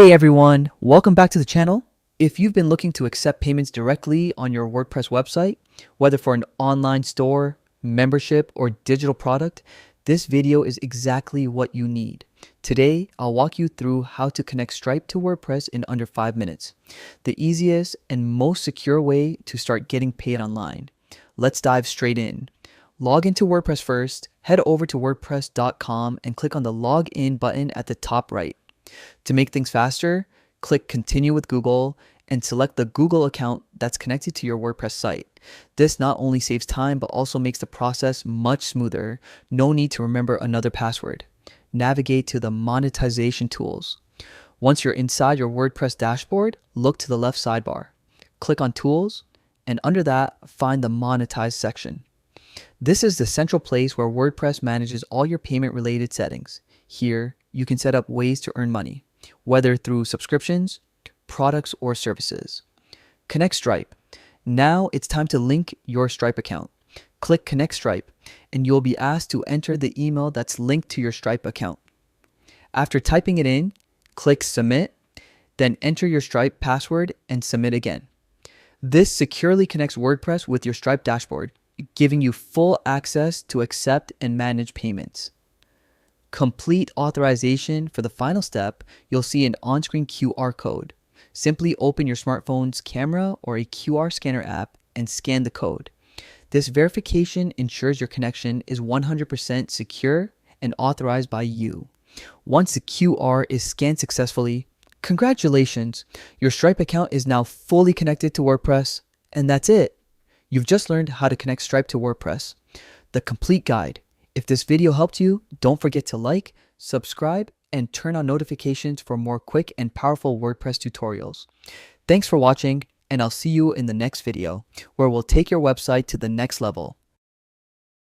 Hey everyone, welcome back to the channel. If you've been looking to accept payments directly on your WordPress website, whether for an online store, membership, or digital product, this video is exactly what you need. Today, I'll walk you through how to connect Stripe to WordPress in under 5 minutes, the easiest and most secure way to start getting paid online. Let's dive straight in. Log into WordPress first, head over to wordpress.com and click on the login button at the top right. To make things faster, click Continue with Google and select the Google account that's connected to your WordPress site. This not only saves time, but also makes the process much smoother. No need to remember another password. Navigate to the monetization tools. Once you're inside your WordPress dashboard, look to the left sidebar. Click on Tools, and under that, find the Monetize section. This is the central place where WordPress manages all your payment-related settings. Here, you can set up ways to earn money, whether through subscriptions, products, or services. Connect Stripe. Now it's time to link your Stripe account. Click Connect Stripe, and you'll be asked to enter the email that's linked to your Stripe account. After typing it in, click Submit, then enter your Stripe password and submit again. This securely connects WordPress with your Stripe dashboard, giving you full access to accept and manage payments. Complete authorization. For the final step, you'll see an on-screen QR code. Simply open your smartphone's camera or a QR scanner app and scan the code. This verification ensures your connection is 100% secure and authorized by you. Once the QR is scanned successfully, congratulations! Your Stripe account is now fully connected to WordPress, and that's it. You've just learned how to connect Stripe to WordPress, the complete guide. If this video helped you, don't forget to like, subscribe, and turn on notifications for more quick and powerful WordPress tutorials. Thanks for watching, and I'll see you in the next video, where we'll take your website to the next level.